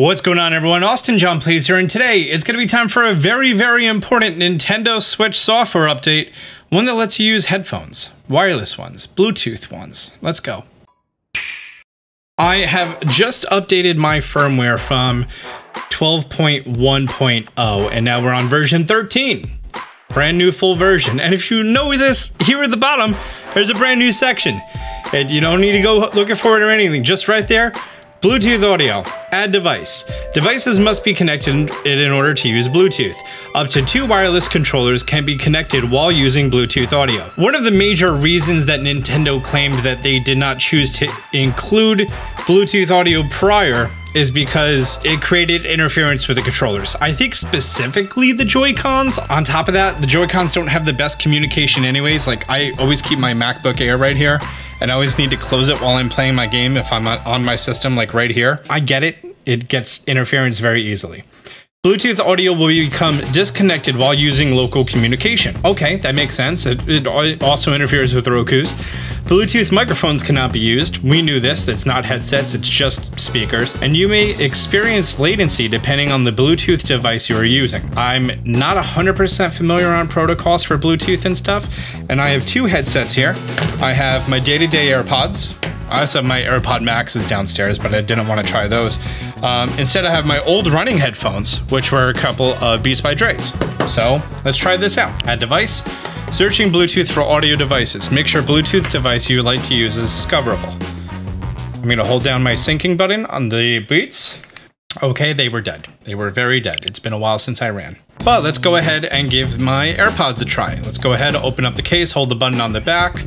What's going on, everyone? Austin John Plays here, and today it's going to be time for a very, very important Nintendo Switch software update. One that lets you use headphones, wireless ones, Bluetooth ones. Let's go. I have just updated my firmware from 12.1.0, and now we're on version 13. Brand new full version. And if you know this, here at the bottom, there's a brand new section. And you don't need to go looking for it or anything. Just right there, Bluetooth audio, add device. Devices must be connected in order to use Bluetooth. Up to 2 wireless controllers can be connected while using Bluetooth audio. One of the major reasons that Nintendo claimed that they did not choose to include Bluetooth audio prior is because it created interference with the controllers. I think specifically the Joy-Cons. On top of that, the Joy-Cons don't have the best communication anyways. Like, I always keep my MacBook Air right here, and I always need to close it while I'm playing my game if I'm on my system, like right here. I get it. It gets interference very easily. Bluetooth audio will become disconnected while using local communication. Okay, that makes sense. It also interferes with Roku's. Bluetooth microphones cannot be used. We knew this. That's not headsets, it's just speakers. And you may experience latency depending on the Bluetooth device you are using. I'm not 100% familiar on protocols for Bluetooth and stuff, and I have 2 headsets here. I have my day-to-day AirPods. I also have my AirPod Maxes downstairs, but I didn't want to try those. Instead, I have my old running headphones, which were a couple of Beats by Dre's. So let's try this out. Add device. Searching Bluetooth for audio devices. Make sure Bluetooth device you would like to use is discoverable. I'm going to hold down my syncing button on the Beats. Okay, they were dead. They were very dead. It's been a while since I ran. But let's go ahead and give my AirPods a try. Let's go ahead, open up the case, hold the button on the back.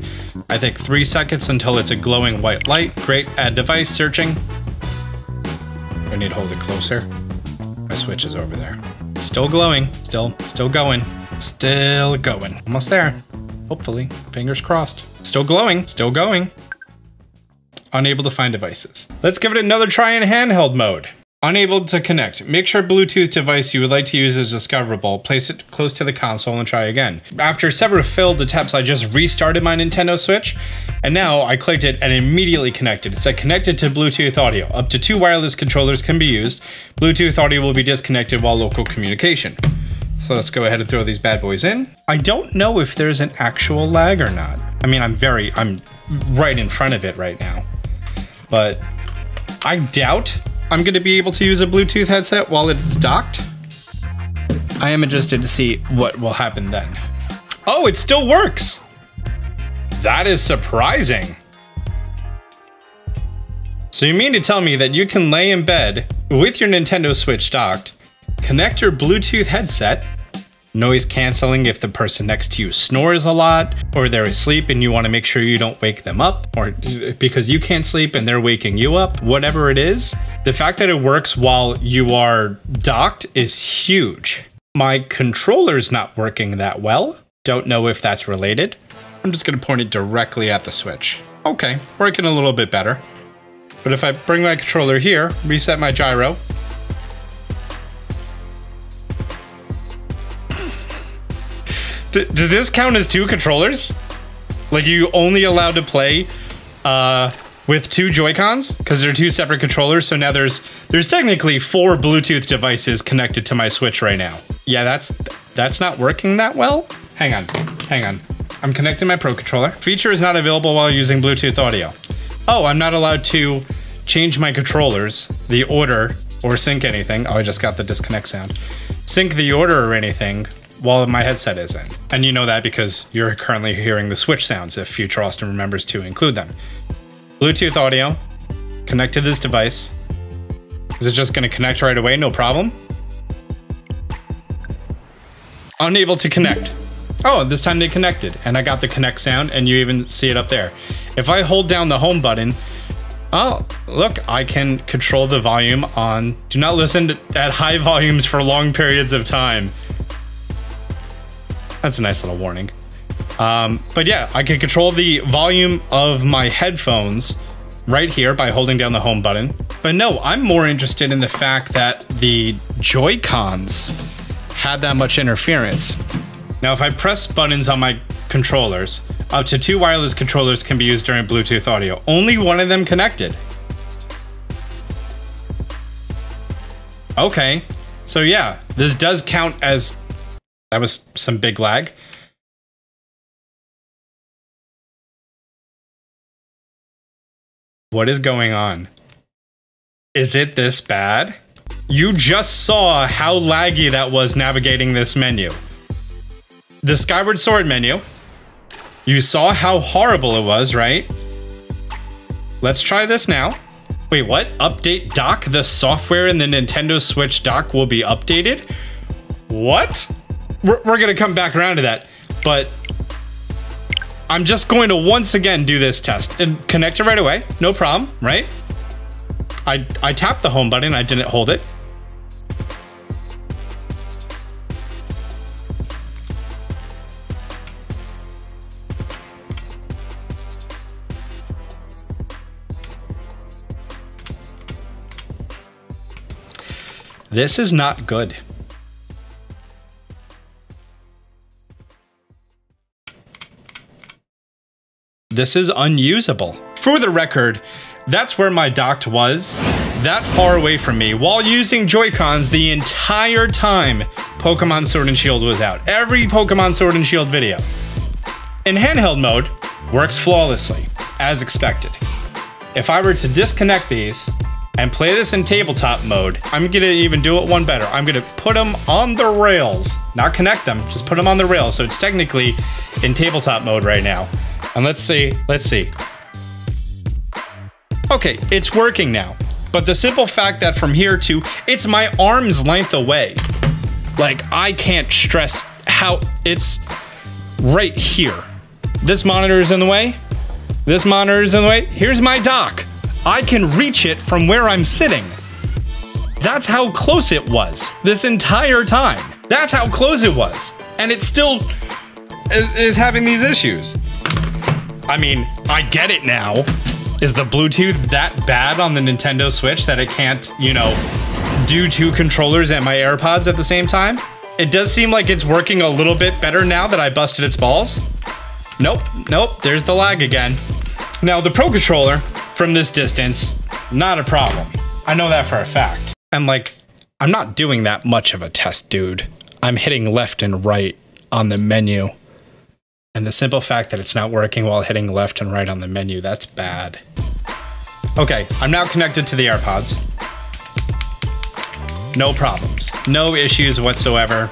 I think 3 seconds until it's a glowing white light. Great, add device, searching. I need to hold it closer. My Switch is over there. Still glowing, still going. Still going. Almost there. Hopefully, fingers crossed. Still glowing, still going. Unable to find devices. Let's give it another try in handheld mode. Unable to connect. Make sure Bluetooth device you would like to use is discoverable. Place it close to the console and try again. After several failed attempts, I just restarted my Nintendo Switch, and now I clicked it and immediately connected. It said connected to Bluetooth audio. Up to 2 wireless controllers can be used. Bluetooth audio will be disconnected while local communication. So let's go ahead and throw these bad boys in. I don't know if there's an actual lag or not. I mean, I'm right in front of it right now, but I doubt I'm going to be able to use a Bluetooth headset while it's docked. I am interested to see what will happen then. Oh, it still works. That is surprising. So you mean to tell me that you can lay in bed with your Nintendo Switch docked, connect your Bluetooth headset, noise canceling if the person next to you snores a lot, or they're asleep and you want to make sure you don't wake them up, or because you can't sleep and they're waking you up, whatever it is. The fact that it works while you are docked is huge. My controller's not working that well. Don't know if that's related. I'm just going to point it directly at the Switch. Okay, working a little bit better. But if I bring my controller here, reset my gyro, does this count as 2 controllers? Like, you only allowed to play with 2 Joy-Cons? Because they're 2 separate controllers, so now there's technically 4 Bluetooth devices connected to my Switch right now. Yeah, that's not working that well? Hang on. I'm connecting my Pro Controller. Feature is not available while using Bluetooth audio. Oh, I'm not allowed to change my controllers, the order, or sync anything. Oh, I just got the disconnect sound. Sync the order or anything while my headset is in. And you know that because you're currently hearing the Switch sounds if future Austin remembers to include them. Bluetooth audio, connect to this device. Is it just gonna connect right away? No problem. Unable to connect. Oh, this time they connected and I got the connect sound and you even see it up there. If I hold down the home button, oh, look, I can control the volume on do not listen at high volumes for long periods of time. That's a nice little warning. But yeah, I can control the volume of my headphones right here by holding down the home button. But no, I'm more interested in the fact that the Joy-Cons had that much interference. Now, if I press buttons on my controllers, up to 2 wireless controllers can be used during Bluetooth audio. Only one of them connected. Okay. So yeah, this does count as... That was some big lag. What is going on? Is it this bad? You just saw how laggy that was navigating this menu. The Skyward Sword menu. You saw how horrible it was, right? Let's try this now. Wait, what? Update dock? The software in the Nintendo Switch dock will be updated? What? We're gonna come back around to that, but I'm just going to once again do this test and connect it right away. No problem, right? I tapped the home button, I didn't hold it. This is not good. This is unusable. For the record, that's where my dock was, that far away from me, while using Joy-Cons the entire time Pokemon Sword and Shield was out. Every Pokemon Sword and Shield video. In handheld mode, works flawlessly, as expected. If I were to disconnect these and play this in tabletop mode, I'm gonna even do it one better. I'm gonna put them on the rails, not connect them, just put them on the rails. So it's technically in tabletop mode right now. And let's see. Okay, it's working now. But the simple fact that from here to, it's my arm's length away. Like, I can't stress how it's right here. This monitor is in the way. This monitor is in the way. Here's my dock. I can reach it from where I'm sitting. That's how close it was this entire time. That's how close it was. And it still is having these issues. I mean, I get it now. Is the Bluetooth that bad on the Nintendo Switch that it can't, you know, do two controllers and my AirPods at the same time? It does seem like it's working a little bit better now that I busted its balls. Nope, there's the lag again. Now, the Pro Controller, from this distance, not a problem. I know that for a fact. And like, I'm not doing that much of a test, dude. I'm hitting left and right on the menu. And the simple fact that it's not working while hitting left and right on the menu, that's bad. Okay, I'm now connected to the AirPods. No problems. No issues whatsoever.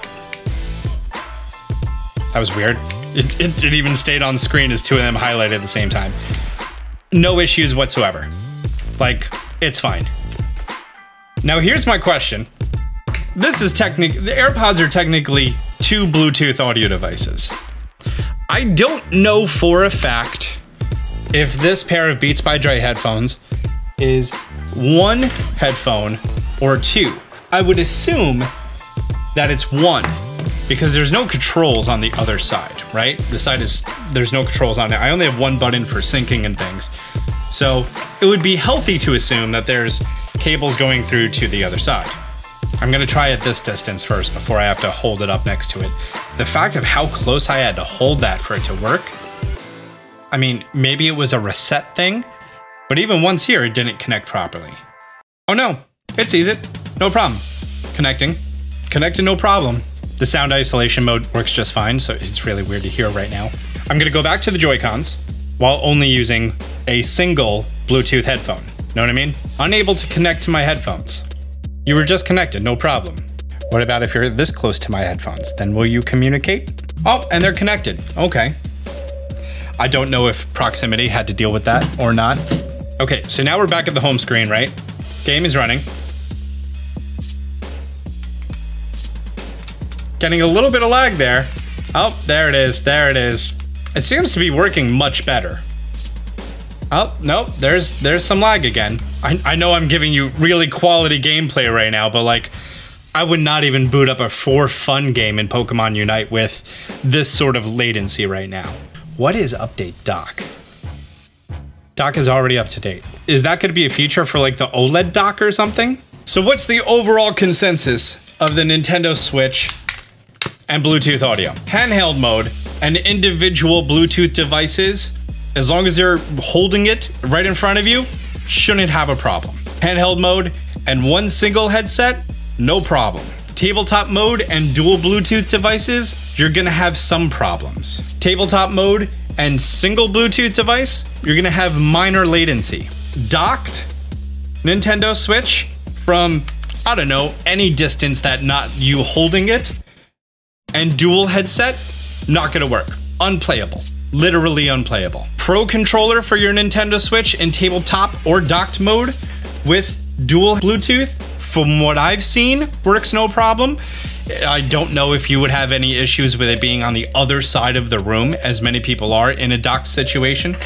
That was weird. It even stayed on screen as two of them highlighted at the same time. No issues whatsoever. Like, it's fine. Now here's my question. The AirPods are technically two Bluetooth audio devices. I don't know for a fact if this pair of Beats by Dre headphones is one headphone or two. I would assume that it's one because there's no controls on the other side, right? There's no controls on it. I only have one button for syncing and things. So it would be healthy to assume that there's cables going through to the other side. I'm gonna try at this distance first before I have to hold it up next to it. The fact of how close I had to hold that for it to work, I mean, maybe it was a reset thing, but even once here, it didn't connect properly. Oh no, it sees it, no problem. Connected, no problem. The sound isolation mode works just fine, so it's really weird to hear right now. I'm gonna go back to the Joy-Cons while only using a single Bluetooth headphone. Know what I mean? Unable to connect to my headphones. You were just connected, no problem. What about if you're this close to my headphones? Then will you communicate? Oh, and they're connected, okay. I don't know if proximity had to deal with that or not. Okay, so now we're back at the home screen, right? Game is running. Getting a little bit of lag there. Oh, there it is, there it is. It seems to be working much better. Oh, nope, there's some lag again. I know I'm giving you really quality gameplay right now, but like, I would not even boot up a for fun game in Pokemon Unite with this sort of latency right now. What is update dock? Dock is already up to date. Is that gonna be a feature for like the OLED dock or something? So what's the overall consensus of the Nintendo Switch and Bluetooth audio? Handheld mode and individual Bluetooth devices, as long as they're holding it right in front of you, shouldn't have a problem. Handheld mode and one single headset, no problem. Tabletop mode and dual Bluetooth devices, you're gonna have some problems. Tabletop mode and single Bluetooth device, you're gonna have minor latency. Docked Nintendo Switch from, I don't know, any distance that not you holding it, and dual headset, not gonna work. Unplayable. Literally unplayable. Pro controller for your Nintendo Switch in tabletop or docked mode with dual Bluetooth, from what I've seen, works no problem. I don't know if you would have any issues with it being on the other side of the room, as many people are in a docked situation.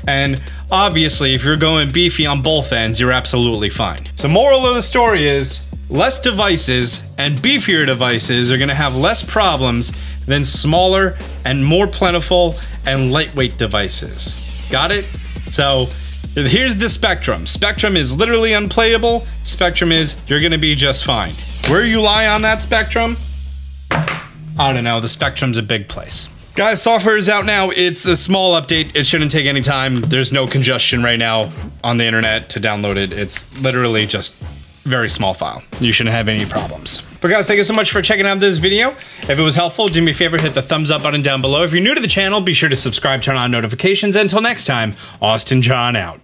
And obviously, if you're going beefy on both ends, you're absolutely fine. So moral of the story is, less devices and beefier devices are gonna have less problems than smaller and more plentiful and lightweight devices. Got it? So here's the spectrum. Spectrum is literally unplayable. Spectrum is, you're gonna be just fine. Where you lie on that spectrum, I don't know, the spectrum's a big place. Guys, software is out now. It's a small update. It shouldn't take any time. There's no congestion right now on the internet to download it. It's literally just very small file. You shouldn't have any problems. But guys, thank you so much for checking out this video. If it was helpful, do me a favor, hit the thumbs up button down below. If you're new to the channel, be sure to subscribe, turn on notifications. Until next time, Austin John out.